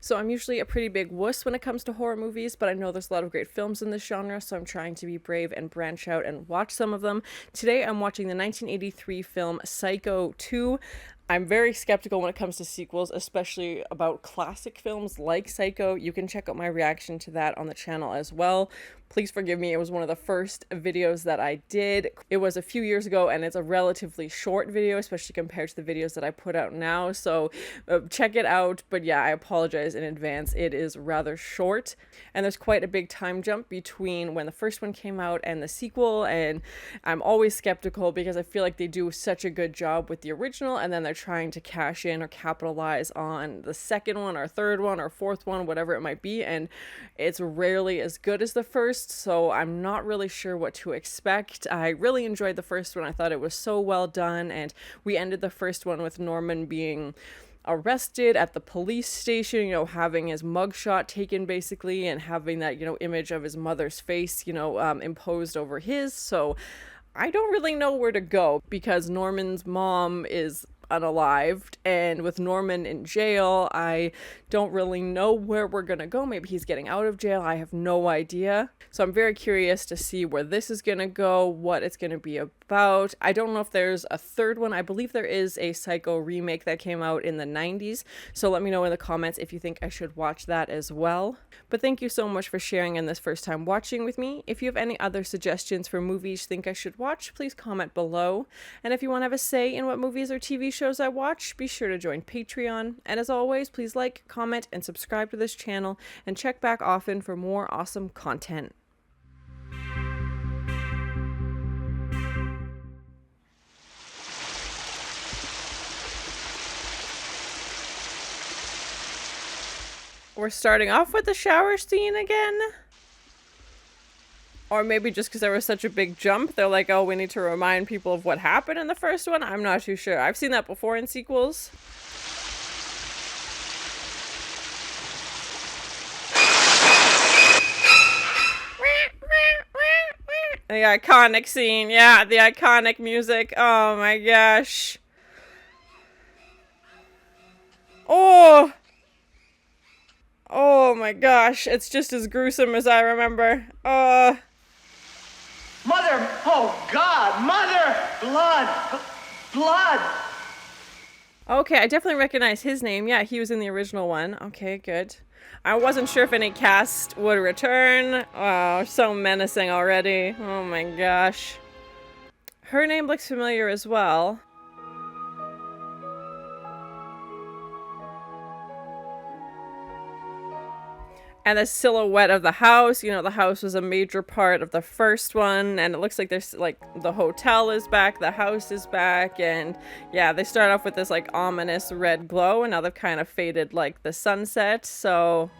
So I'm usually a pretty big wuss when it comes to horror movies, but I know there's a lot of great films in this genre, so I'm trying to be brave and branch out and watch some of them. Today I'm watching the 1983 film Psycho 2. I'm very skeptical when it comes to sequels, especially about classic films like Psycho. You can check out my reaction to that on the channel as well. Please forgive me, it was one of the first videos that I did. It was a few years ago and it's a relatively short video, especially compared to the videos that I put out now. So check it out. But yeah, I apologize in advance. It is rather short and there's quite a big time jump between when the first one came out and the sequel. And I'm always skeptical because I feel like they do such a good job with the original and then they're trying to cash in or capitalize on the second one or third one or fourth one, whatever it might be. And it's rarely as good as the first. So I'm not really sure what to expect. I really enjoyed the first one. I thought it was so well done. And we ended the first one with Norman being arrested at the police station, having his mugshot taken basically and having that, image of his mother's face, imposed over his. So I don't really know where to go because Norman's mom is unalived, and with Norman in jail, I don't really know where we're gonna go. Maybe he's getting out of jail. I have no idea. So I'm very curious to see where this is gonna go, what it's gonna be about. I don't know if there's a third one. I believe there is a Psycho remake that came out in the 90s. So let me know in the comments if you think I should watch that as well. But thank you so much for sharing in this first time watching with me. If you have any other suggestions for movies you think I should watch, please comment below. And if you want to have a say in what movies or TV shows I watch, be sure to join Patreon. And as always, please like, comment, and subscribe to this channel, and check back often for more awesome content. We're starting off with the shower scene again. Or maybe just because there was such a big jump, they're like, oh, we need to remind people of what happened in the first one. I'm not too sure. I've seen that before in sequels. The iconic scene. Yeah, the iconic music. Oh my gosh. Oh! Oh my gosh, it's just as gruesome as I remember. Mother! Oh God! Mother! Blood! Blood! Okay, I definitely recognize his name. Yeah, he was in the original one. Okay, good. I wasn't sure if any cast would return. Oh, so menacing already. Oh my gosh. Her name looks familiar as well. And the silhouette of the house, the house was a major part of the first one, and it looks like there's like the hotel is back, the house is back, and yeah, they start off with this like ominous red glow, and now they've kind of faded like the sunset, so.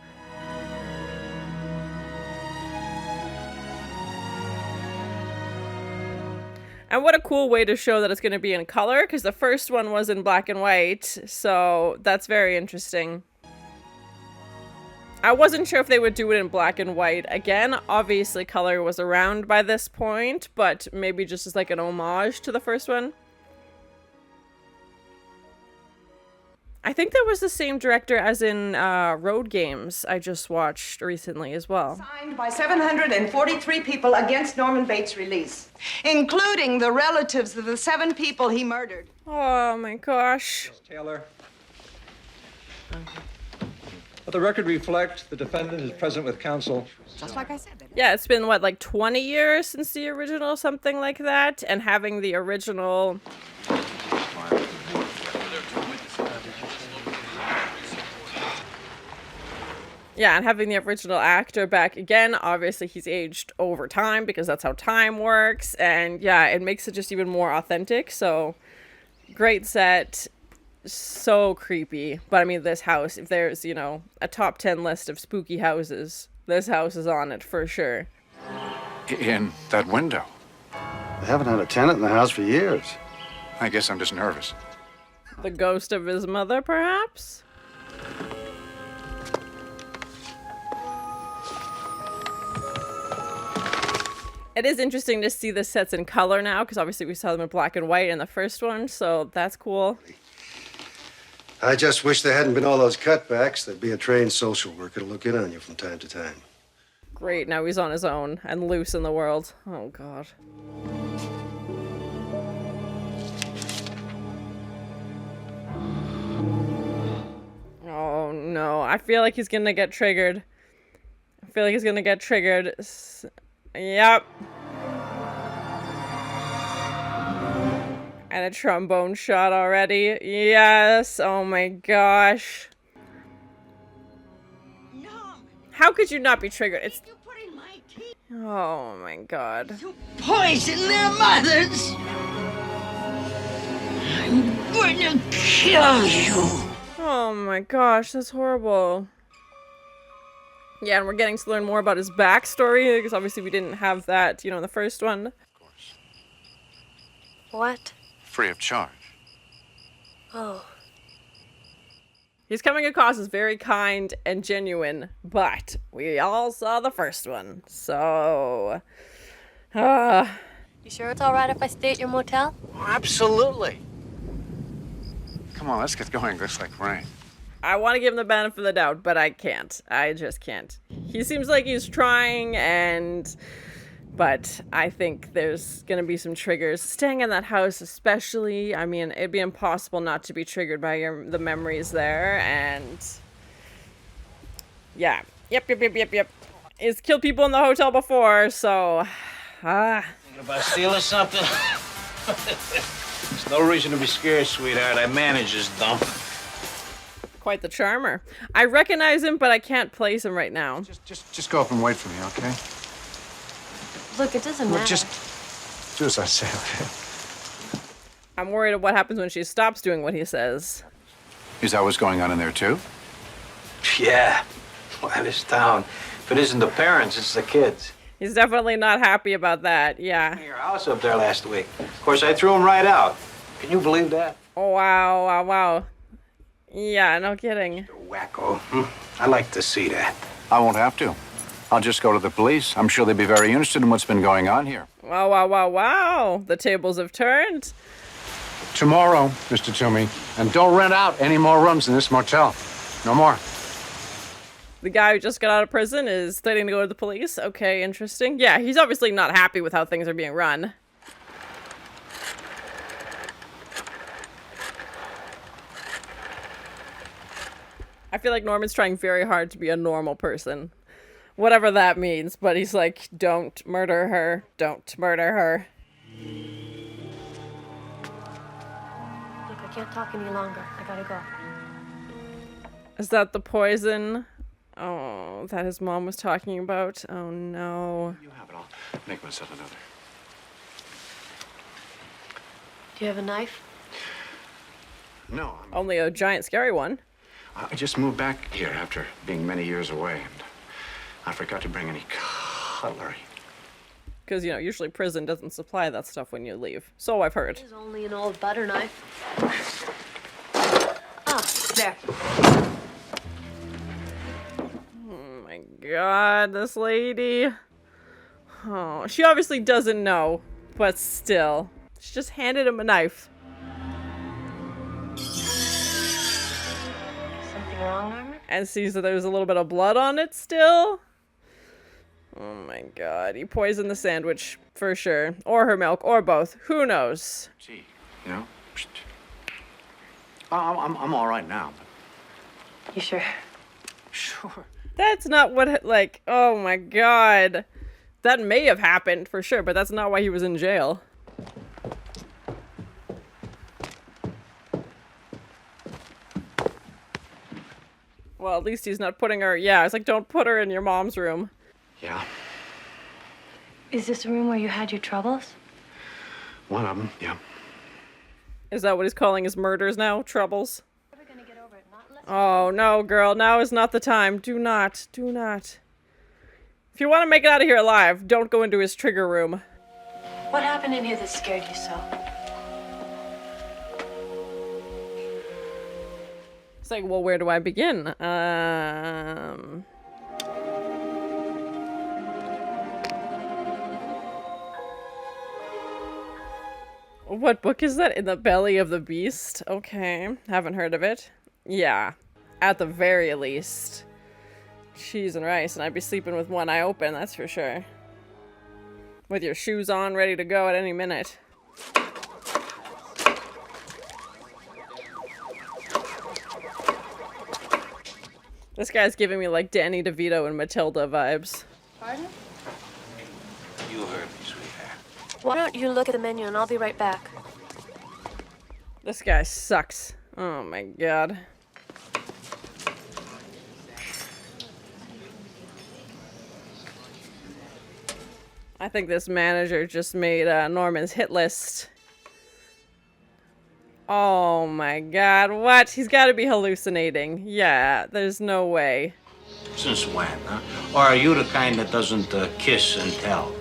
And what a cool way to show that it's going to be in color, because the first one was in black and white, so that's very interesting. I wasn't sure if they would do it in black and white. Again, obviously color was around by this point, but maybe just as like an homage to the first one. I think that was the same director as in Road Games I just watched recently as well. Signed by 743 people against Norman Bates' release, including the relatives of the 7 people he murdered. Oh my gosh. Taylor. Let the record reflect the defendant is present with counsel. Just like I said. Yeah, it's been, what, like 20 years since the original, something like that? And having the original... Yeah, and having the original actor back again, obviously he's aged over time because that's how time works. And yeah, it makes it just even more authentic, so great set. So creepy. But I mean, this house, if there's, a top 10 list of spooky houses, this house is on it for sure. In that window. They haven't had a tenant in the house for years. I guess I'm just nervous. The ghost of his mother, perhaps? It is interesting to see the sets in color now, because obviously we saw them in black and white in the first one, so that's cool. I just wish there hadn't been all those cutbacks. There'd be a trained social worker to look in on you from time to time. Great, now he's on his own and loose in the world. Oh, God. Oh, no. I feel like he's gonna get triggered. I feel like he's gonna get triggered. Yep. And a trombone shot already. Yes. Oh, my gosh. How could you not be triggered? It's... Oh, my God. Poison their mothers. I'm going to kill you. Oh my gosh, that's horrible. Yeah, and we're getting to learn more about his backstory, because obviously we didn't have that, you know, in the first one. Of course. What? Free of charge. Oh. He's coming across as very kind and genuine, but we all saw the first one, so... You sure it's all right if I stay at your motel? Absolutely. Come on, let's get going. Looks like rain. I want to give him the benefit of the doubt, but I can't. I just can't. He seems like he's trying, but I think there's gonna be some triggers. Staying in that house especially, I mean, it'd be impossible not to be triggered by the memories there, and... Yeah. Yep. He's killed people in the hotel before, so... Thinking about stealing something? There's no reason to be scared, sweetheart. I manage this dump. Quite the charmer. I recognize him, but I can't place him right now. Just go up and wait for me, okay? Look, it doesn't matter. Just do as I say, okay? I'm worried of what happens when she stops doing what he says. Is that what's going on in there, too? Yeah. Well, this town. If it isn't the parents, it's the kids. He's definitely not happy about that, yeah. Your house up there last week. Of course, I threw him right out. Can you believe that? Oh, wow. Yeah, no kidding. Wacko. I like to see that. I won't have to. I'll just go to the police. I'm sure they'd be very interested in what's been going on here. Wow. The tables have turned. Tomorrow, Mr. Toomey. And don't rent out any more rooms in this motel. No more. The guy who just got out of prison is threatening to go to the police. Okay, interesting. Yeah, he's obviously not happy with how things are being run. I feel like Norman's trying very hard to be a normal person. Whatever that means, but he's like, don't murder her. Don't murder her. Look, I can't talk any longer. I gotta go. Is that the poison? Oh, that his mom was talking about? Oh, no. You have it. I'll make myself another. Do you have a knife? No, Only a giant scary one. I just moved back here after being many years away, and I forgot to bring any cutlery. Because, you know, usually prison doesn't supply that stuff when you leave. So I've heard. It's only an old butter knife. Ah, there. Oh my god, this lady. Oh, she obviously doesn't know, but still. She just handed him a knife. Something wrong, Norman? And sees that there's a little bit of blood on it still. Oh my god, he poisoned the sandwich for sure. Or her milk, or both. Who knows? Gee, you know? I'm all right now. You sure? Sure. That's not what, like, oh my god. That may have happened for sure, but that's not why he was in jail. Well, at least he's not putting her, yeah, it's like, don't put her in your mom's room. Yeah, Is this the room where you had your troubles? one of them, yeah. Is that what he's calling his murders now? Troubles? Never gonna get over it. Not unless... Oh, no, girl. Now is not the time. Do not. Do not. If you want to make it out of here alive, don't go into his trigger room. What happened in here that scared you so? It's like, well, where do I begin? What book is that? In the Belly of the Beast? Okay, haven't heard of it. Yeah, at the very least. Cheese and rice, and I'd be sleeping with one eye open, that's for sure. With your shoes on, ready to go at any minute. This guy's giving me like Danny DeVito and Matilda vibes. Pardon? You heard me, sweetheart. Why don't you look at the menu and I'll be right back. This guy sucks. Oh my god. I think this manager just made Norman's hit list. Oh my god, what? He's gotta be hallucinating. Yeah, there's no way. Since when, huh? Or are you the kind that doesn't kiss and tell?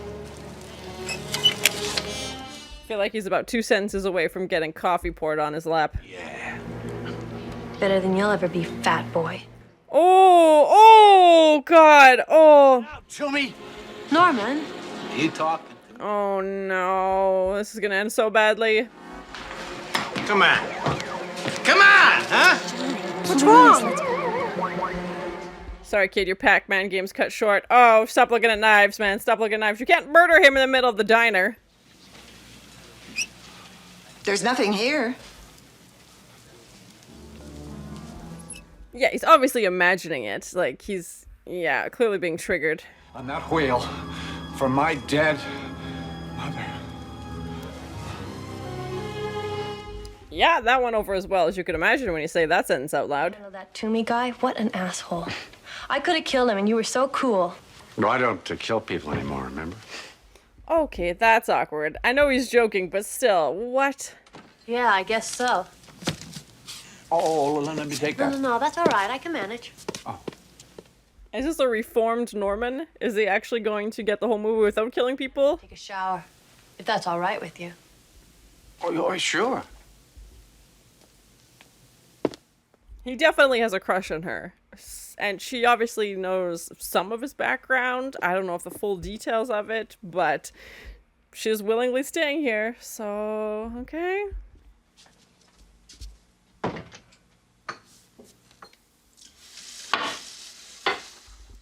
I feel like he's about 2 sentences away from getting coffee poured on his lap. Yeah. Better than you'll ever be, fat boy. Oh, oh god, oh. To me. Norman? You talking? Oh no, this is gonna end so badly. Come on. Come on, huh? What's wrong? Sorry, kid, your Pac-Man game's cut short. Oh, stop looking at knives, man. Stop looking at knives. You can't murder him in the middle of the diner. There's nothing here. Yeah, he's obviously imagining it. Like, he's, yeah, clearly being triggered. On that wheel for my dead mother. Yeah, that went over as well as you could imagine when you say that sentence out loud. You know that Toomey guy? What an asshole. I could have killed him and you were so cool. No, I don't kill people anymore, remember? Okay, that's awkward. I know he's joking, but still, what? Yeah, I guess so. Oh, let me take No, that's all right. I can manage. Is this a reformed Norman? Is he actually going to get the whole movie without killing people? Take a shower, if that's all right with you. Oh, sure. He definitely has a crush on her. And she obviously knows some of his background. I don't know if the full details of it, but she's willingly staying here, so okay.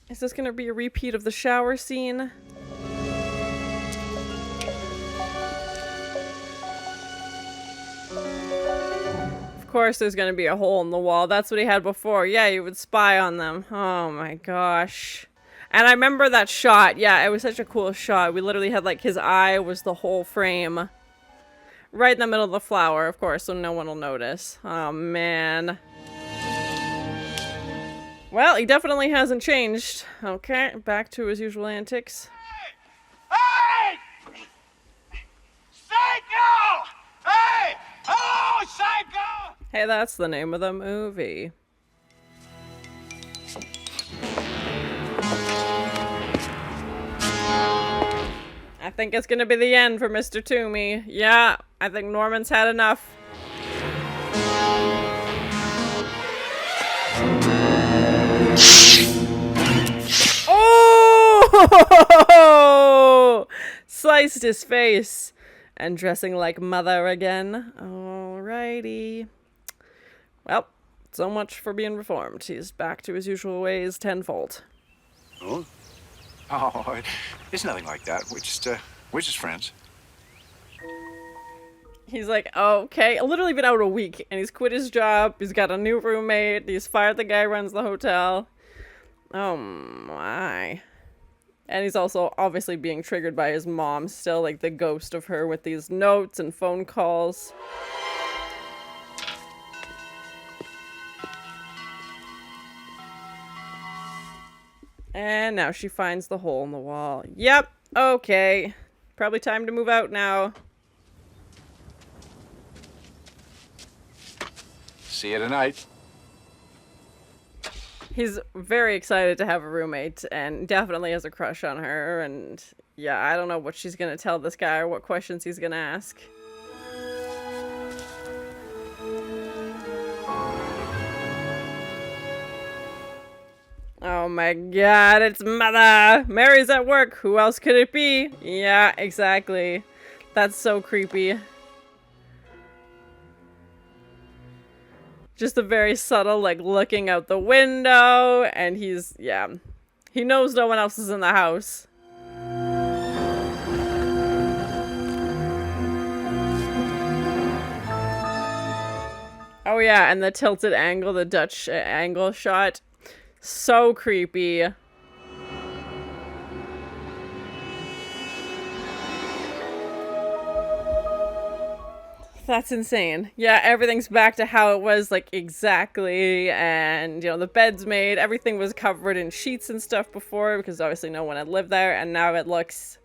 Is this gonna be a repeat of the shower scene? Of course there's gonna be a hole in the wall. That's what he had before. Yeah, you would spy on them. Oh my gosh. And I remember that shot. Yeah, it was such a cool shot. We literally had like his eye was the whole frame. Right in the middle of the flower, of course, so no one will notice. Oh man. Well, he definitely hasn't changed. Okay, back to his usual antics. Hey! Psycho! Hey! Oh, Psycho! Hey, that's the name of the movie. I think it's gonna be the end for Mr. Toomey. Yeah, I think Norman's had enough. Oh! Sliced his face. And dressing like mother again. Alrighty. Well, so much for being reformed. He's back to his usual ways tenfold. Oh? Oh, it's nothing like that. We're just friends. He's like, okay, literally been out a week, and he's quit his job, he's got a new roommate, he's fired the guy who runs the hotel. Oh my. And he's also obviously being triggered by his mom, still like the ghost of her with these notes and phone calls. And now she finds the hole in the wall. Yep, okay. Probably time to move out now. See you tonight. He's very excited to have a roommate and definitely has a crush on her. And yeah, I don't know what she's going to tell this guy or what questions he's going to ask. Oh my god, it's Mother! Mary's at work. Who else could it be? Yeah, exactly. That's so creepy. Just a very subtle, like, looking out the window, and he's, yeah. He knows no one else is in the house. Oh yeah, and the tilted angle, the Dutch angle shot. So creepy. That's insane. Yeah, everything's back to how it was, like, exactly. And, you know, the bed's made. Everything was covered in sheets and stuff before because obviously no one had lived there. And now it looks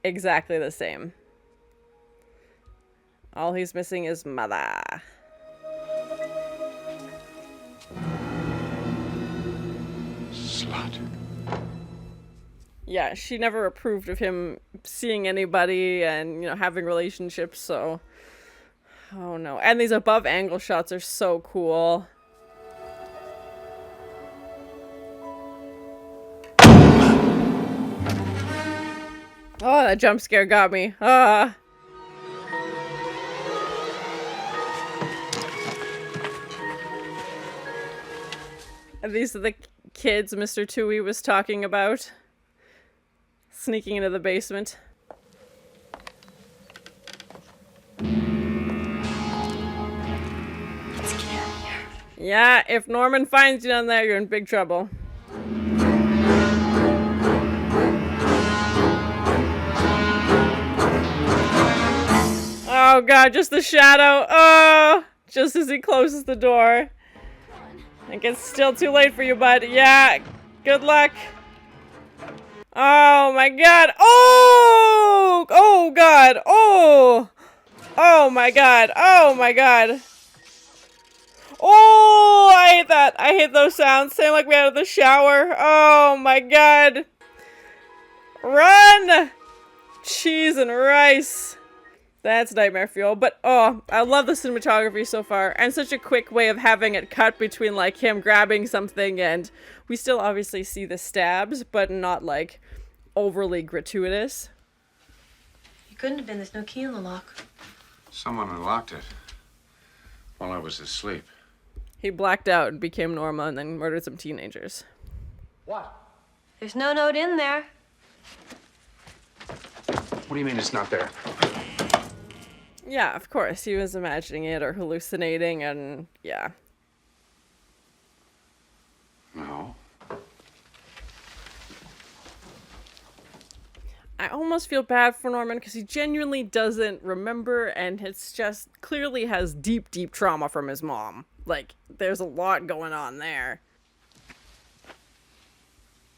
exactly the same. All he's missing is mother. Slut. Yeah, she never approved of him seeing anybody and, you know, having relationships, so... Oh no. And these above angle shots are so cool. Oh, that jump scare got me. Ah. And these are the kids Mr. Tui was talking about. Sneaking into the basement. Yeah, if Norman finds you down there, you're in big trouble. Oh god, just the shadow. Oh, just as he closes the door. I think it's still too late for you, bud. Yeah, good luck. Oh my god. Oh! Oh god. Oh! Oh my god. Oh my god. Oh, I hate that. I hate those sounds. Same like we had in the shower. Oh my god. Run! Cheese and rice. That's nightmare fuel. But, oh, I love the cinematography so far. And such a quick way of having it cut between, like, him grabbing something and we still obviously see the stabs, but not, like, overly gratuitous. You couldn't have been. There's no key in the lock. Someone unlocked it while I was asleep. He blacked out and became normal and then murdered some teenagers. What? There's no note in there. What do you mean it's not there? Yeah, of course. He was imagining it or hallucinating and, yeah. No. I almost feel bad for Norman because he genuinely doesn't remember and it's just clearly has deep, deep trauma from his mom. Like, there's a lot going on there.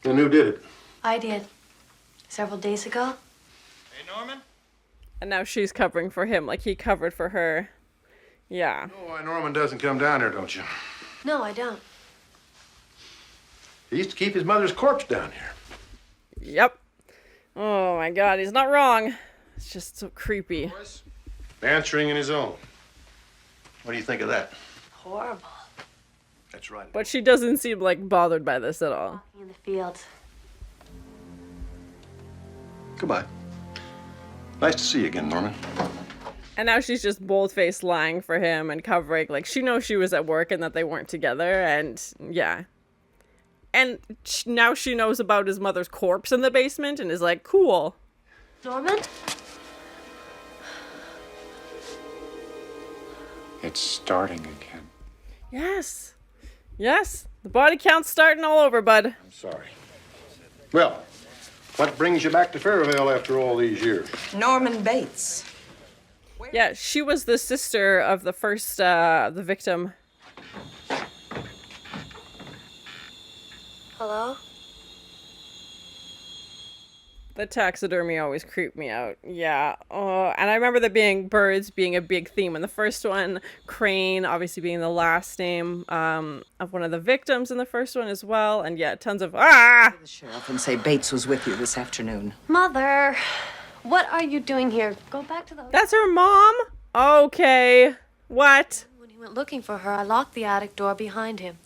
And who did it? I did. Several days ago. Hey, Norman? And now she's covering for him like he covered for her. Yeah. Oh, why Norman doesn't come down here, don't you? No, I don't. He used to keep his mother's corpse down here. Yep. Oh my god, he's not wrong. It's just so creepy. Answering in his own. What do you think of that? Horrible. That's right. But she doesn't seem like bothered by this at all. Walking in the fields. Goodbye. Nice to see you again, Norman. And now she's just bold-faced lying for him and covering. Like, she knows she was at work and that they weren't together, and yeah. And now she knows about his mother's corpse in the basement and is like, cool. Norman? It's starting again. Yes. Yes. The body count's starting all over, bud. I'm sorry. Well, what brings you back to Fairvale after all these years? Norman Bates. Yeah, she was the sister of the first, the victim. Hello? The taxidermy always creeped me out. Yeah. Oh, and I remember there being birds being a big theme in the first one. Crane obviously being the last name of one of the victims in the first one as well. And yeah, tons of The sheriff and say Bates was with you this afternoon. Mother, what are you doing here? Go back to the... That's her mom? Okay. What? When he went looking for her, I locked the attic door behind him.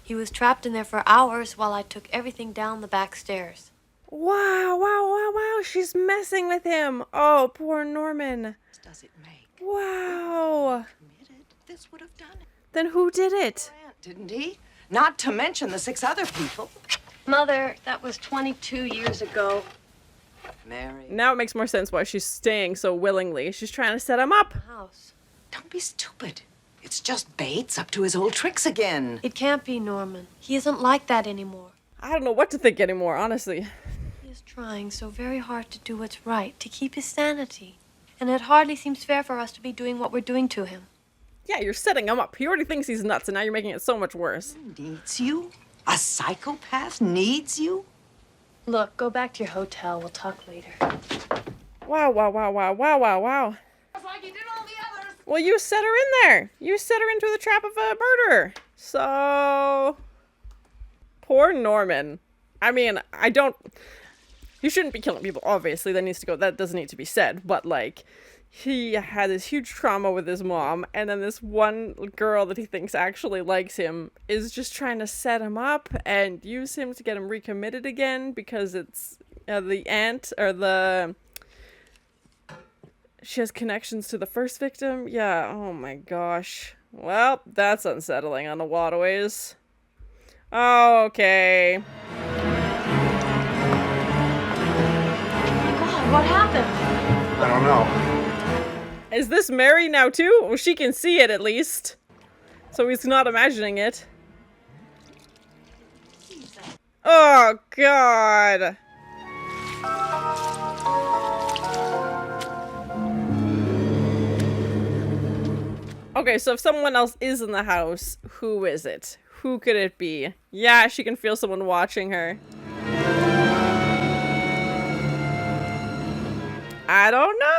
He was trapped in there for hours while I took everything down the back stairs. Wow, wow, wow, wow. She's messing with him. Oh, poor Norman. Does it make? Wow. Committed? This would have done it. Then who did it? Didn't he? Not to mention the 6 other people. Mother, that was 22 years ago. Mary. Now it makes more sense why she's staying so willingly. She's trying to set him up. House. Don't be stupid. It's just Bates up to his old tricks again. It can't be Norman. He isn't like that anymore. I don't know what to think anymore, honestly. He is trying so very hard to do what's right, to keep his sanity. And it hardly seems fair for us to be doing what we're doing to him. Yeah, you're setting him up. He already thinks he's nuts, and now you're making it so much worse. Needs you? A psychopath needs you? Look, go back to your hotel. We'll talk later. Wow, wow, wow, wow, wow, wow, wow. Like you did all the others. Well, you set her in there. You set her into the trap of a murderer. So... Poor Norman. I mean, you shouldn't be killing people, obviously. That doesn't need to be said. But, like, he had this huge trauma with his mom, and then this one girl that he thinks actually likes him is just trying to set him up and use him to get him recommitted again because it's the aunt, or she has connections to the first victim. Yeah, oh my gosh. Well, that's unsettling on a lot of ways. Okay. God, what happened? I don't know. Is this Mary now too? Well, she can see it at least. So he's not imagining it. Oh, God. Okay, so if someone else is in the house, who is it? Who could it be? Yeah, she can feel someone watching her. I don't know.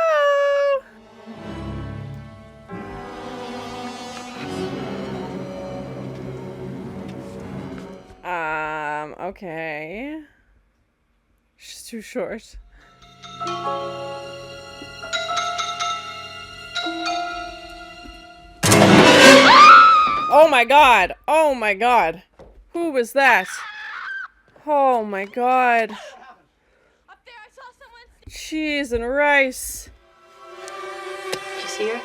Okay. She's too short. Oh my god! Oh my god! Who was that? Oh my god. Up there, I saw someone. Cheese and rice. Did you see her?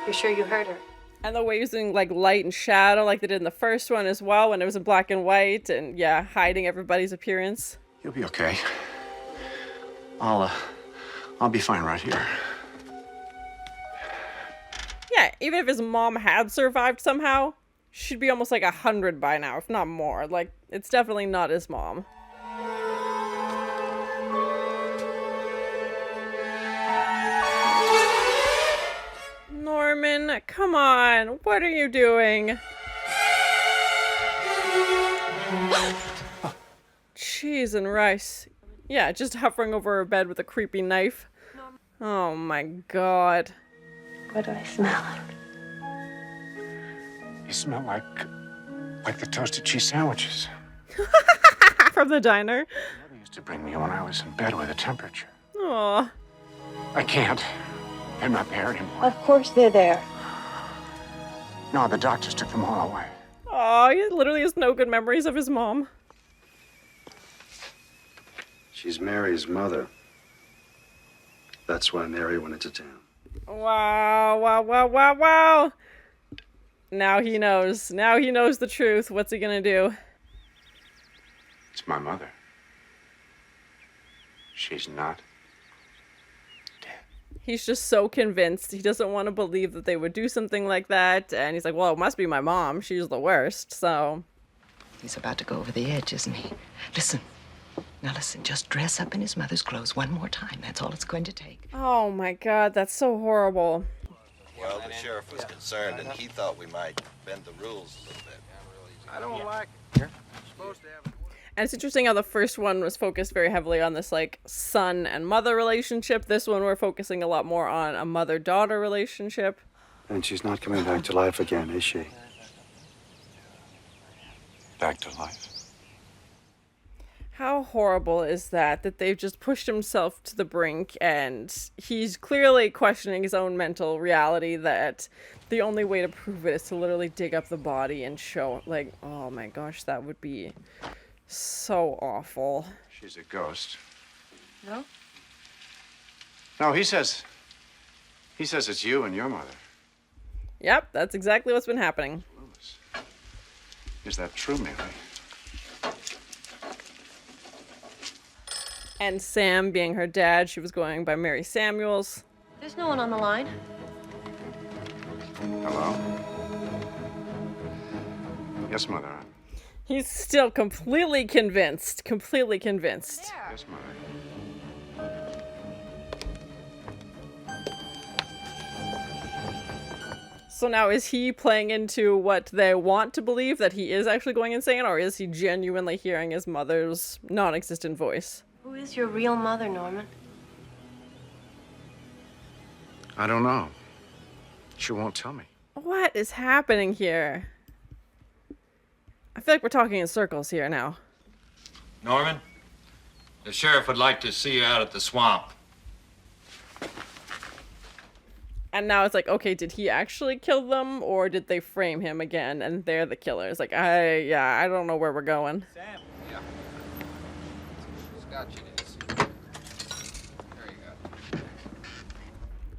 You're sure you heard her? And the way using like light and shadow like they did in the first one as well when it was in black and white and yeah, hiding everybody's appearance. You'll be okay. I'll be fine right here. Yeah, even if his mom had survived somehow, she'd be almost like 100 by now, if not more. Like, it's definitely not his mom. Norman, come on. What are you doing? Cheese and rice. Yeah, just hovering over her bed with a creepy knife. Oh my god. What do I smell? You smell like the toasted cheese sandwiches. From the diner. Mother used to bring me when I was in bed with a temperature. Aw. I can't. They're not there anymore. Of course they're there. No, the doctors took them all away. Aw, he literally has no good memories of his mom. She's Mary's mother. That's why Mary went into town. Wow, wow, wow, wow, wow. Now he knows. Now he knows the truth. What's he gonna do? It's my mother. She's not dead. He's just so convinced. He doesn't want to believe that they would do something like that. And he's like, well, it must be my mom. She's the worst, so. He's about to go over the edge, isn't he? Listen. Now listen, just dress up in his mother's clothes one more time. That's all it's going to take. Oh my god, that's so horrible. Well, the sheriff was concerned, and he thought we might bend the rules a little bit. I don't like it. You're supposed to have. And it's interesting how the first one was focused very heavily on this, like, son and mother relationship. This one we're focusing a lot more on a mother-daughter relationship. And she's not coming back to life again, is she? Back to life. How horrible is that they've just pushed himself to the brink and he's clearly questioning his own mental reality that the only way to prove it is to literally dig up the body and show, like, oh my gosh, that would be so awful. She's a ghost. No? No, he says He says it's you and your mother. Yep, that's exactly what's been happening. Lewis. Is that true, Mary? And Sam, being her dad, she was going by Mary Samuels. There's no one on the line. Hello? Yes, Mother. He's still completely convinced. Completely convinced. Yes, Mother. So now, is he playing into what they want to believe, that he is actually going insane, or is he genuinely hearing his mother's non-existent voice? Who is your real mother, Norman? I don't know. She won't tell me. What is happening here? I feel like we're talking in circles here now. Norman, the sheriff would like to see you out at the swamp. And now it's like, okay, did he actually kill them, or did they frame him again and they're the killers? Like, I don't know where we're going. Sam. Yeah. Scotch it is. There you go.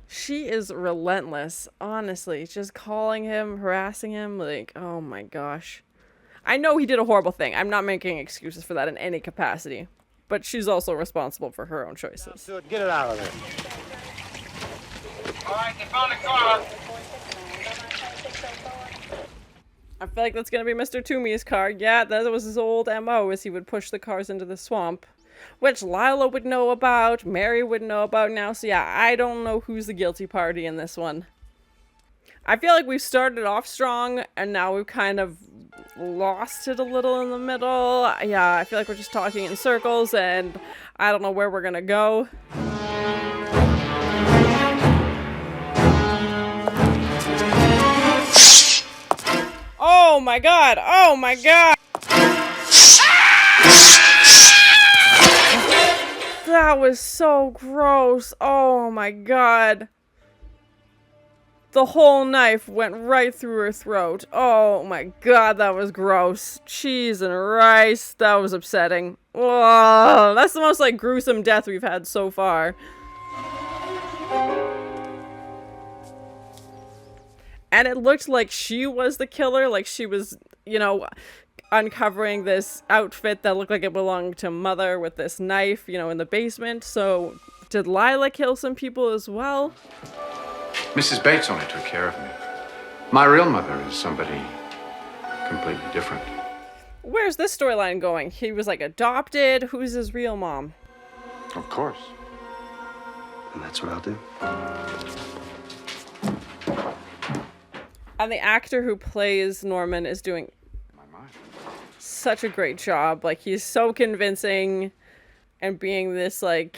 She is relentless, honestly. Just calling him, harassing him, like, oh my gosh. I know he did a horrible thing. I'm not making excuses for that in any capacity. But she's also responsible for her own choices. Get it out of there. All right, they found the car. I feel like that's going to be Mr. Toomey's car. Yeah, that was his old MO, is he would push the cars into the swamp. Which Lila would know about, Mary would know about now. So yeah, I don't know who's the guilty party in this one. I feel like we've started off strong, and now we've kind of lost it a little in the middle. Yeah, I feel like we're just talking in circles, and I don't know where we're going to go. Oh my god! Oh my god! That was so gross. Oh my god. The whole knife went right through her throat. Oh my god, that was gross. Cheese and rice. That was upsetting. Whoa, that's the most like gruesome death we've had so far. And it looked like she was the killer, like she was, you know, uncovering this outfit that looked like it belonged to Mother with this knife, you know, in the basement. So, did Lila kill some people as well? Mrs. Bates only took care of me. My real mother is somebody completely different. Where's this storyline going? He was like adopted. Who's his real mom? Of course. And that's what I'll do. And the actor who plays Norman is doing such a great job. Like, he's so convincing and being this, like,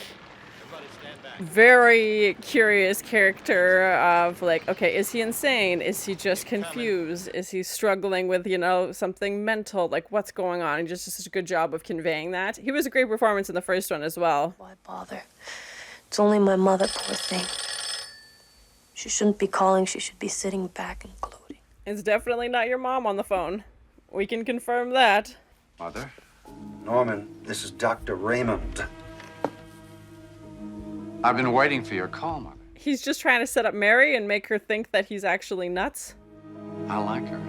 very curious character of, like, okay, is he insane? Is he just confused? Is he struggling with, you know, something mental? Like, what's going on? He just does such a good job of conveying that. He was a great performance in the first one as well. Why bother? It's only my mother, poor thing. She shouldn't be calling. She should be sitting back and gloating. It's definitely not your mom on the phone. We can confirm that. Mother? Norman, this is Dr. Raymond. I've been waiting for your call, Mother. He's just trying to set up Mary and make her think that he's actually nuts. I like her.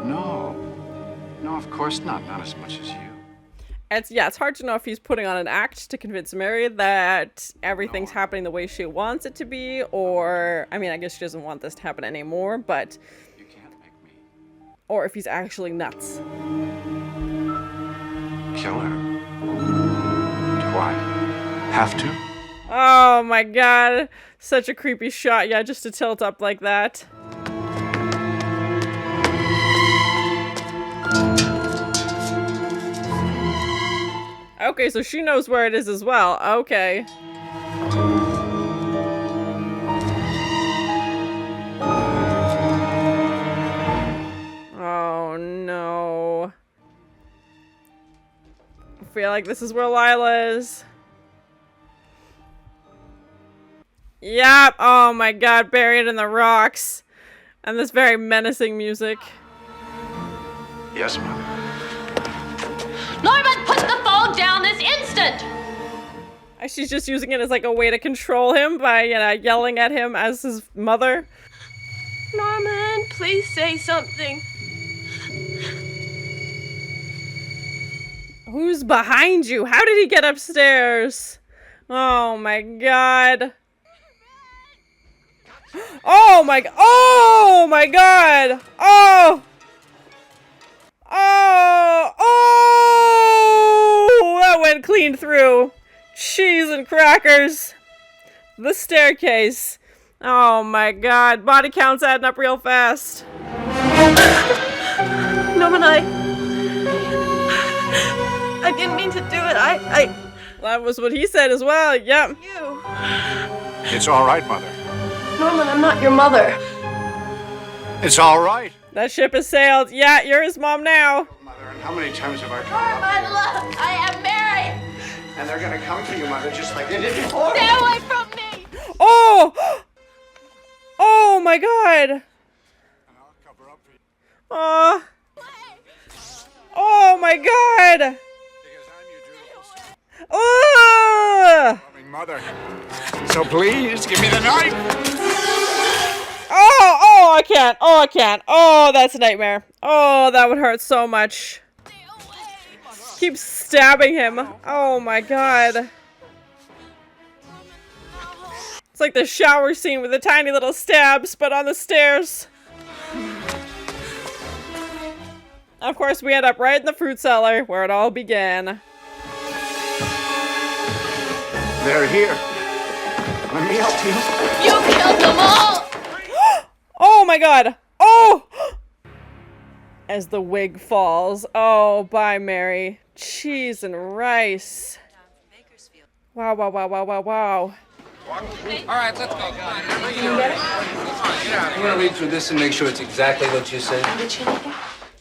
No. No, of course not. Not as much as you. It's hard to know if he's putting on an act to convince Mary that everything's happening the way she wants it to be, or, I mean, I guess she doesn't want this to happen anymore, but... You can't make me. Or if he's actually nuts. Kill her? Do I have to? Oh my god. Such a creepy shot, yeah, just to tilt up like that. Okay, so she knows where it is as well. Okay. Oh no. I feel like this is where Lila is. Yep. Oh my god, buried in the rocks. And this very menacing music. Yes, Mother. Norman, put the phone down this instant! She's just using it as like a way to control him by, yelling at him as his mother. Norman, please say something. Who's behind you? How did he get upstairs? Oh my god. Oh my god. Oh my god. Oh. Oh. Oh. That went clean through. Cheese and crackers. The staircase. Oh my god. Body count's adding up real fast. Norman, I didn't mean to do it. That was what he said as well. Yep. You. It's all right, Mother. Norman, I'm not your mother. It's all right. That ship has sailed. Yeah, you're his mom now. Mother, and how many times have I told Norman, look, I am married. And they're gonna come for you, Mother, just like they did before. Stay away from me. Oh! Oh my god! Oh! Oh my god! Oh! Mother. So please, give me the knife. Oh, I can't. Oh, I can't. Oh, that's a nightmare. Oh, that would hurt so much. Keep stabbing him. Oh my god. It's like the shower scene with the tiny little stabs, but on the stairs. Of course, we end up right in the fruit cellar where it all began. They're here. Let me help you. You killed them all. Oh my god. Oh! As the wig falls. Oh, bye, Mary. Cheese and rice. Wow, wow, wow, wow, wow, wow. All right, let's go. I'm gonna read through this and make sure it's exactly what you said.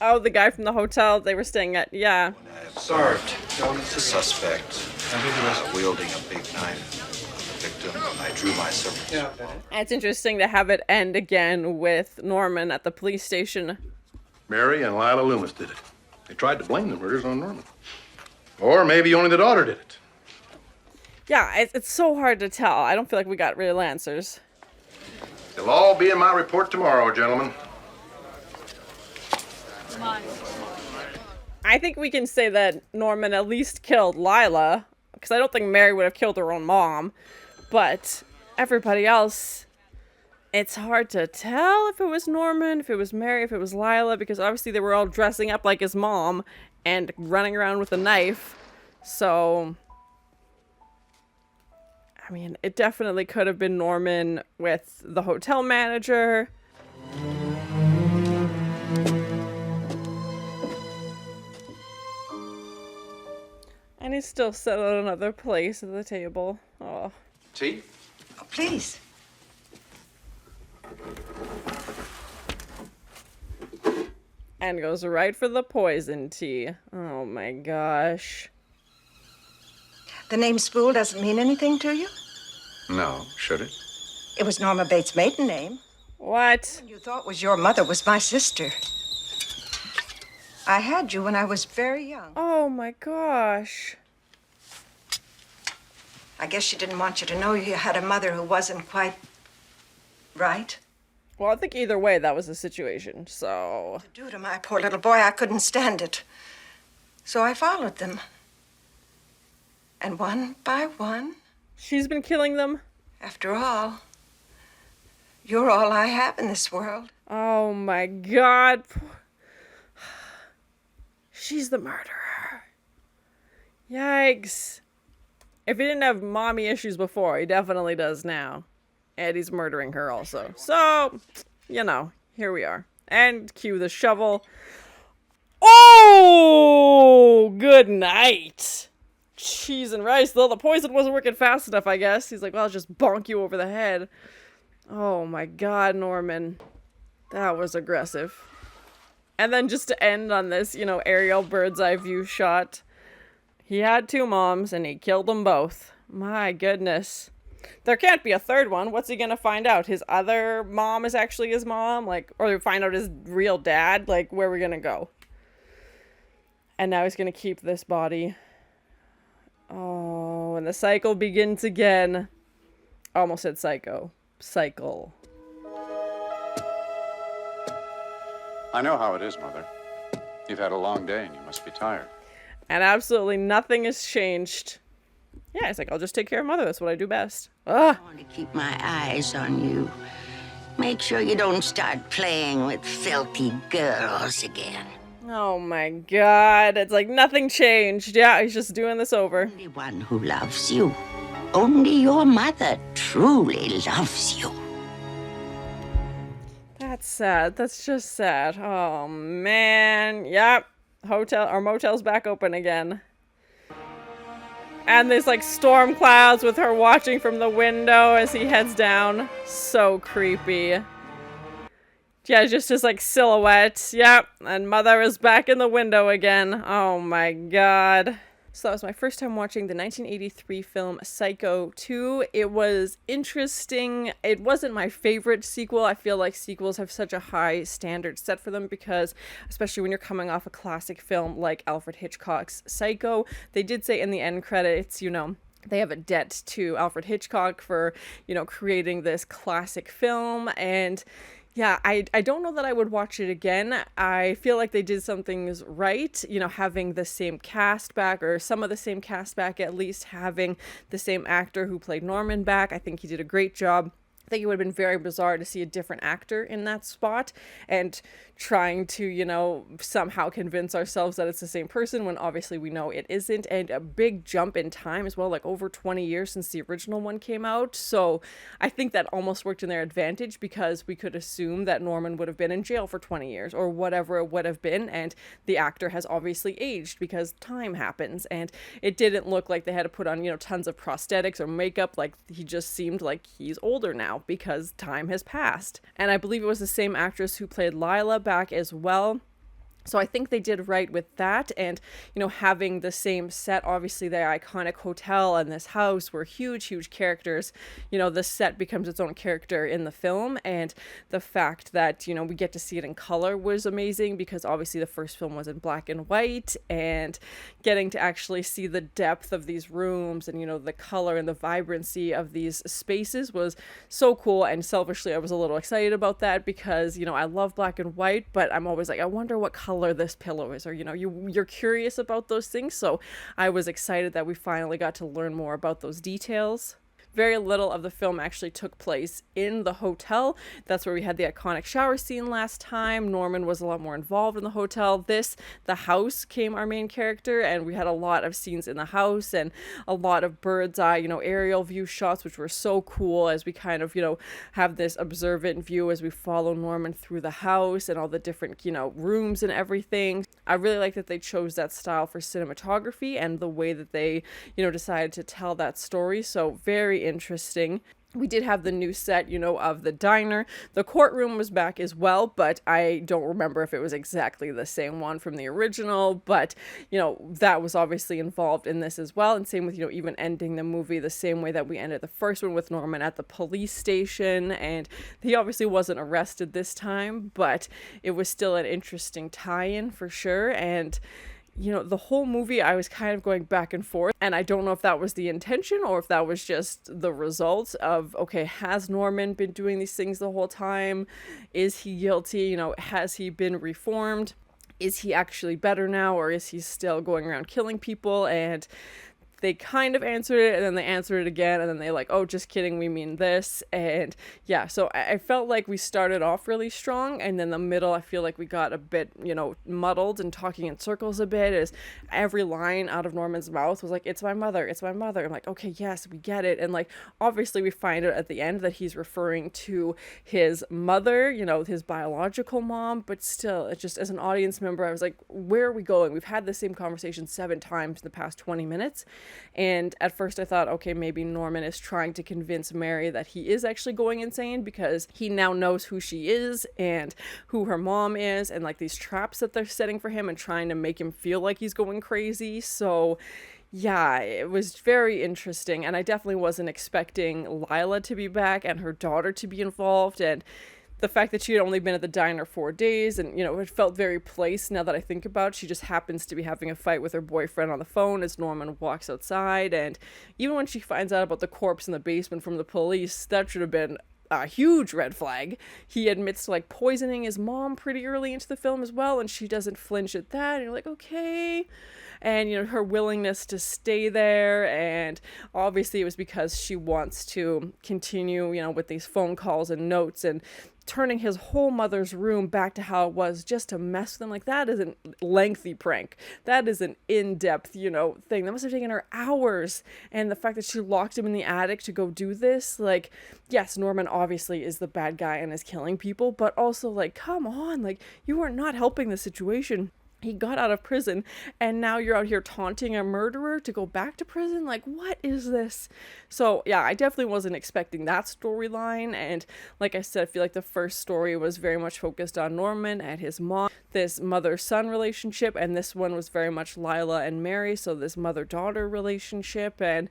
Oh, the guy from the hotel they were staying at. Yeah. Served. The suspect wielding a big knife. Victim, I drew my sword. It's interesting to have it end again with Norman at the police station. Mary and Lila Loomis did it. They tried to blame the murders on Norman. Or maybe only the daughter did it. Yeah, it's so hard to tell. I don't feel like we got real answers. They'll all be in my report tomorrow, gentlemen. I think we can say that Norman at least killed Lila, because I don't think Mary would have killed her own mom. But everybody else, it's hard to tell if it was Norman, if it was Mary, if it was Lila, because obviously they were all dressing up like his mom and running around with a knife. So, I mean, it definitely could have been Norman with the hotel manager. And he's still sat at another place at the table. Oh. Tea? Oh, please. And goes right for the poison tea. Oh my gosh. The name Spool doesn't mean anything to you? No, should it? It was Norma Bates' maiden name. What? You thought was your mother was my sister. I had you when I was very young. Oh my gosh. I guess she didn't want you to know you had a mother who wasn't quite right. Well, I think either way that was the situation, so... To do to my poor little boy, I couldn't stand it. So I followed them. And one by one... She's been killing them? After all, you're all I have in this world. Oh my god. She's the murderer. Yikes. If he didn't have mommy issues before, he definitely does now. And he's murdering her also. So, you know, here we are. And cue the shovel. Oh, good night. Cheese and rice. Though the poison wasn't working fast enough, I guess. He's like, well, I'll just bonk you over the head. Oh my god, Norman. That was aggressive. And then just to end on this, you know, aerial bird's eye view shot. He had two moms and he killed them both. My goodness. There can't be a third one. What's he gonna find out? His other mom is actually his mom? Like, or find out his real dad? Like, where are we gonna go? And now he's gonna keep this body. Oh, and the cycle begins again. Almost said psycho. Cycle. I know how it is, Mother. You've had a long day and you must be tired. And absolutely nothing has changed. Yeah, it's like, I'll just take care of Mother. That's what I do best. Ugh. I want to keep my eyes on you. Make sure you don't start playing with filthy girls again. Oh my God. It's like nothing changed. Yeah, he's just doing this over. Only one who loves you. Only your mother truly loves you. That's sad. That's just sad. Oh man. Yep. Motel's back open again. And there's like storm clouds with her watching from the window as he heads down. So creepy. Yeah, just his like silhouette. Yep. And Mother is back in the window again. Oh my God. So that was my first time watching the 1983 film Psycho 2. It was interesting. It wasn't my favorite sequel. I feel like sequels have such a high standard set for them because, especially when you're coming off a classic film like Alfred Hitchcock's Psycho, they did say in the end credits, you know, they have a debt to Alfred Hitchcock for, you know, creating this classic film. And yeah, I don't know that I would watch it again. I feel like they did some things right, you know, having the same cast back, or some of the same cast back at least, having the same actor who played Norman back. I think he did a great job. I think it would have been very bizarre to see a different actor in that spot and trying to, you know, somehow convince ourselves that it's the same person when obviously we know it isn't. And a big jump in time as well, like over 20 years since the original one came out. So I think that almost worked in their advantage because we could assume that Norman would have been in jail for 20 years or whatever it would have been. And the actor has obviously aged because time happens. And it didn't look like they had to put on, you know, tons of prosthetics or makeup. Like he just seemed like he's older now because time has passed. And I believe it was the same actress who played Lila back as well. So I think they did right with that. And, you know, having the same set, obviously the iconic hotel and this house were huge, huge characters. You know, the set becomes its own character in the film. And the fact that, you know, we get to see it in color was amazing because obviously the first film was in black and white, and getting to actually see the depth of these rooms and, you know, the color and the vibrancy of these spaces was so cool. And selfishly, I was a little excited about that because, you know, I love black and white, but I'm always like, I wonder what color this pillow is, or, you know, you're curious about those things. So I was excited that we finally got to learn more about those details. Very little of the film actually took place in the hotel. That's where we had the iconic shower scene last time. Norman was a lot more involved in the hotel. The house came our main character, and we had a lot of scenes in the house and a lot of bird's eye, you know, aerial view shots, which were so cool as we kind of, you know, have this observant view as we follow Norman through the house and all the different, you know, rooms and everything. I really like that they chose that style for cinematography and the way that they, you know, decided to tell that story. So very interesting. We did have the new set, you know, of the diner. The courtroom was back as well, but I don't remember if it was exactly the same one from the original. But, you know, that was obviously involved in this as well. And same with, you know, even ending the movie the same way that we ended the first one with Norman at the police station. And he obviously wasn't arrested this time, but it was still an interesting tie-in for sure. And you know, the whole movie, I was kind of going back and forth, and I don't know if that was the intention or if that was just the result of, okay, has Norman been doing these things the whole time? Is he guilty? You know, has he been reformed? Is he actually better now, or is he still going around killing people? And they kind of answered it, and then they answered it again, and then they like, oh, just kidding, we mean this. And yeah, so I felt like we started off really strong, and then the middle, I feel like we got a bit, you know, muddled and talking in circles a bit, as every line out of Norman's mouth was like, it's my mother, it's my mother. I'm like, okay, yes, we get it. And like, obviously we find out at the end that he's referring to his mother, you know, his biological mom, but still, it's just, as an audience member, I was like, where are we going? We've had the same conversation 7 times in the past 20 minutes. And at first I thought, okay, maybe Norman is trying to convince Mary that he is actually going insane because he now knows who she is and who her mom is, and like these traps that they're setting for him and trying to make him feel like he's going crazy. So yeah, it was very interesting, and I definitely wasn't expecting Lila to be back and her daughter to be involved. And the fact that she had only been at the diner 4 days, and, you know, it felt very placed now that I think about it. She just happens to be having a fight with her boyfriend on the phone as Norman walks outside, and even when she finds out about the corpse in the basement from the police, that should have been a huge red flag. He admits to, like, poisoning his mom pretty early into the film as well, and she doesn't flinch at that, and you're like, okay. And, you know, her willingness to stay there, and obviously it was because she wants to continue, you know, with these phone calls and notes and turning his whole mother's room back to how it was just to mess with him. Like, that is a lengthy prank. That is an in-depth, you know, thing. That must have taken her hours. And the fact that she locked him in the attic to go do this, like, yes, Norman obviously is the bad guy and is killing people, but also, like, come on, like, you are not helping the situation. He got out of prison, and now you're out here taunting a murderer to go back to prison? Like, what is this? So, yeah, I definitely wasn't expecting that storyline, and like I said, I feel like the first story was very much focused on Norman and his mom, this mother-son relationship, and this one was very much Lila and Mary, so this mother-daughter relationship, and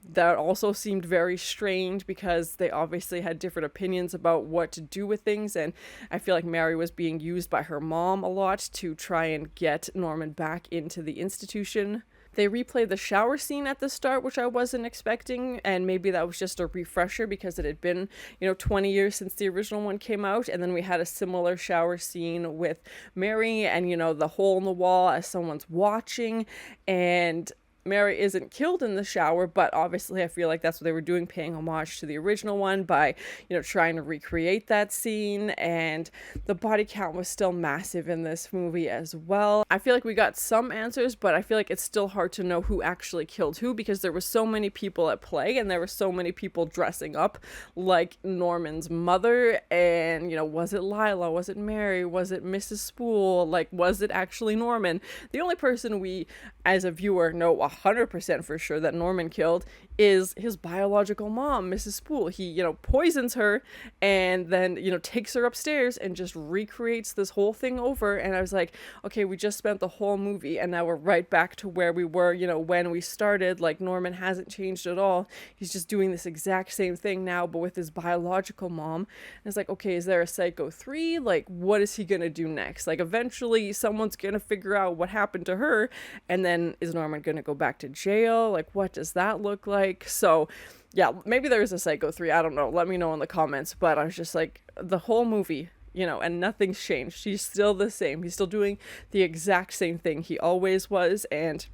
that also seemed very strained because they obviously had different opinions about what to do with things, and I feel like Mary was being used by her mom a lot to try and get Norman back into the institution. They replayed the shower scene at the start, which I wasn't expecting, and maybe that was just a refresher because it had been, you know, 20 years since the original one came out, and then we had a similar shower scene with Mary and, you know, the hole in the wall as someone's watching, and Mary isn't killed in the shower, but obviously I feel like that's what they were doing, paying homage to the original one by, you know, trying to recreate that scene, and the body count was still massive in this movie as well. I feel like we got some answers, but I feel like it's still hard to know who actually killed who because there were so many people at play, and there were so many people dressing up like Norman's mother, and, you know, was it Lila, was it Mary, was it Mrs. Spool, like, was it actually Norman? The only person we, as a viewer, know 100% for sure that Norman killed is his biological mom, Mrs. Spool. He, you know, poisons her and then, you know, takes her upstairs and just recreates this whole thing over. And I was like, okay, we just spent the whole movie and now we're right back to where we were, you know, when we started. Like, Norman hasn't changed at all. He's just doing this exact same thing now, but with his biological mom. And it's like, okay, is there a Psycho 3? Like, what is he gonna do next? Like, eventually someone's gonna figure out what happened to her, and then is Norman gonna go back to jail? Like, what does that look like? So yeah, maybe there's a Psycho 3, I don't know, let me know in the comments, but I was just like, the whole movie, you know, and nothing's changed. He's still the same. He's still doing the exact same thing he always was, and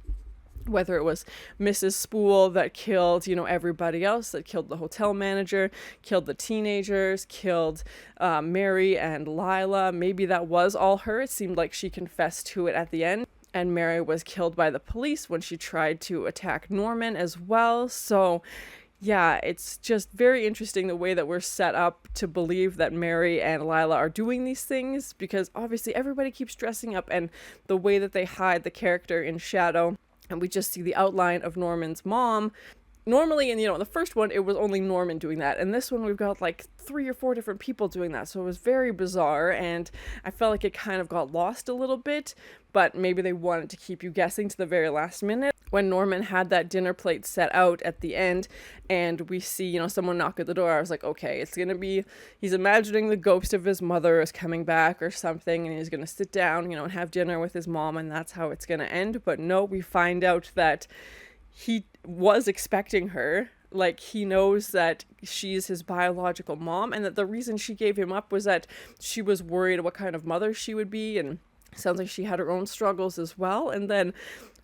whether it was Mrs. Spool that killed, you know, everybody else, that killed the hotel manager, killed the teenagers, killed Mary and Lila, maybe that was all her. It seemed like she confessed to it at the end. And Mary was killed by the police when she tried to attack Norman as well. So yeah, it's just very interesting the way that we're set up to believe that Mary and Lila are doing these things, because obviously everybody keeps dressing up, and the way that they hide the character in shadow, and we just see the outline of Norman's mom. Normally, in, you know, the first one, it was only Norman doing that, and this one we've got like 3 or 4 different people doing that, so it was very bizarre, and I felt like it kind of got lost a little bit, but maybe they wanted to keep you guessing to the very last minute. When Norman had that dinner plate set out at the end, and we see, you know, someone knock at the door, I was like, okay, it's gonna be, he's imagining the ghost of his mother is coming back or something, and he's gonna sit down, you know, and have dinner with his mom, and that's how it's gonna end. But no, we find out that he was expecting her. Like, he knows that she's his biological mom, and that the reason she gave him up was that she was worried what kind of mother she would be, and sounds like she had her own struggles as well. And then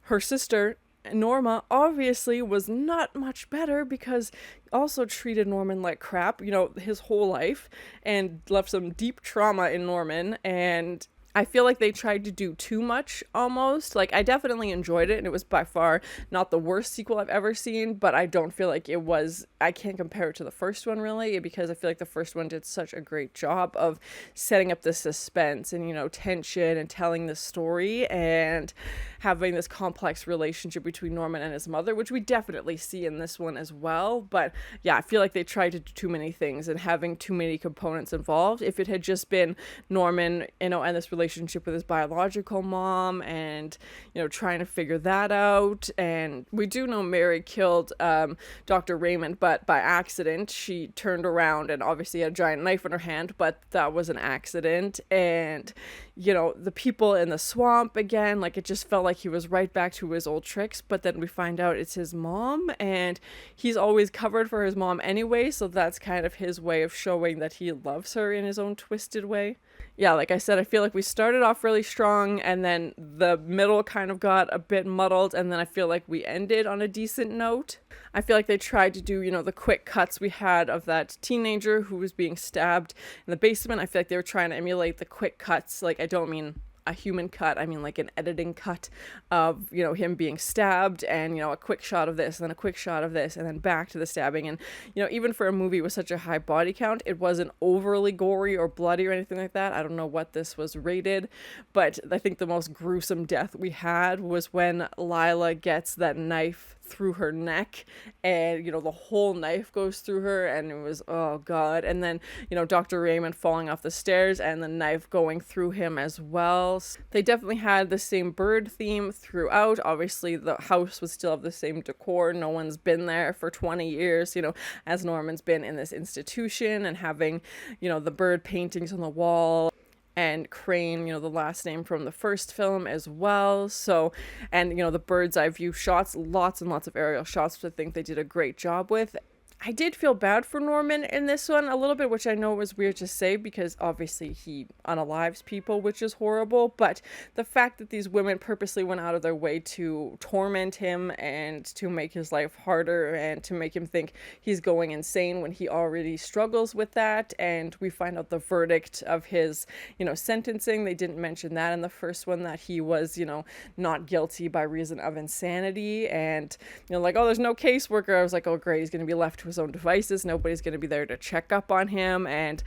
her sister Norma obviously was not much better, because also treated Norman like crap, you know, his whole life, and left some deep trauma in Norman. And I feel like they tried to do too much almost. Like, I definitely enjoyed it, and it was by far not the worst sequel I've ever seen, but I don't feel like it was, I can't compare it to the first one really, because I feel like the first one did such a great job of setting up the suspense and, you know, tension and telling the story and having this complex relationship between Norman and his mother, which we definitely see in this one as well. But yeah, I feel like they tried to do too many things and having too many components involved. If it had just been Norman, you know, and this relationship relationship with his biological mom and, you know, trying to figure that out. And we do know Mary killed Dr. Raymond, but by accident. She turned around and obviously had a giant knife in her hand, but that was an accident. And, you know, the people in the swamp again, like, it just felt like he was right back to his old tricks. But then we find out it's his mom, and he's always covered for his mom anyway, so that's kind of his way of showing that he loves her in his own twisted way. Yeah, like I said, I feel like we started off really strong, and then the middle kind of got a bit muddled, and then I feel like we ended on a decent note. I feel like they tried to do, you know, the quick cuts we had of that teenager who was being stabbed in the basement. I feel like they were trying to emulate the quick cuts. Like, I don't mean a human cut, I mean like an editing cut of, you know, him being stabbed, and, you know, a quick shot of this and then a quick shot of this and then back to the stabbing. And, you know, even for a movie with such a high body count, it wasn't overly gory or bloody or anything like that. I don't know what this was rated, but I think the most gruesome death we had was when Lila gets that knife through her neck, and, you know, the whole knife goes through her, and it was, oh god. And then, you know, Dr. Raymond falling off the stairs and the knife going through him as well. They definitely had the same bird theme throughout. Obviously the house was still of the same decor. No one's been there for 20 years, you know, as Norman's been in this institution, and having, you know, the bird paintings on the wall, and Crane, you know, the last name from the first film as well. So, and, you know, the bird's eye view shots, lots and lots of aerial shots, which I think they did a great job with. I did feel bad for Norman in this one a little bit, which I know was weird to say because obviously he unalives people, which is horrible. But the fact that these women purposely went out of their way to torment him and to make his life harder and to make him think he's going insane when he already struggles with that. And we find out the verdict of his, you know, sentencing. They didn't mention that in the first one, that he was, you know, not guilty by reason of insanity. And, you know, like, oh, there's no caseworker. I was like, oh, great, he's going to be left to his own devices. Nobody's going to be there to check up on him. And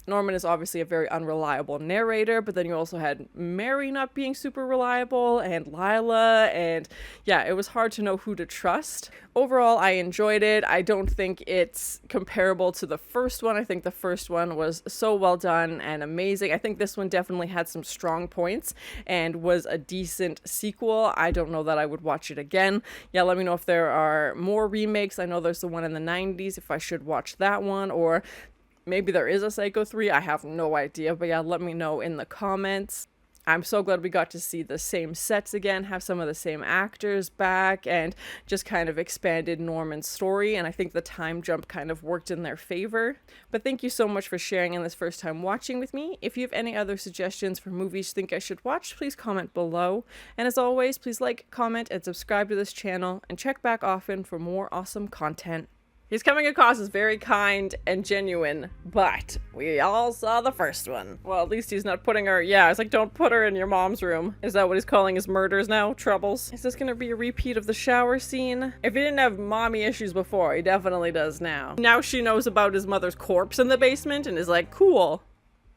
Norman is obviously a very unreliable narrator, but then you also had Mary not being super reliable, and Lila, and yeah, it was hard to know who to trust. Overall, I enjoyed it. I don't think it's comparable to the first one. I think the first one was so well done and amazing. I think this one definitely had some strong points and was a decent sequel. I don't know that I would watch it again. Yeah, let me know if there are more remakes. I know there's the one in the 90s, if I should watch that one, or maybe there is a Psycho 3. I have no idea, but yeah, let me know in the comments. I'm so glad we got to see the same sets again, have some of the same actors back, and just kind of expanded Norman's story, and I think the time jump kind of worked in their favor. But thank you so much for sharing in this first time watching with me. If you have any other suggestions for movies you think I should watch, please comment below. And as always, please like, comment, and subscribe to this channel, and check back often for more awesome content. He's coming across as very kind and genuine, but we all saw the first one. Well, at least he's not putting her, yeah, it's like, don't put her in your mom's room. Is that what he's calling his murders now? Troubles? Is this gonna be a repeat of the shower scene? If he didn't have mommy issues before, he definitely does now. Now she knows about his mother's corpse in the basement and is like, cool.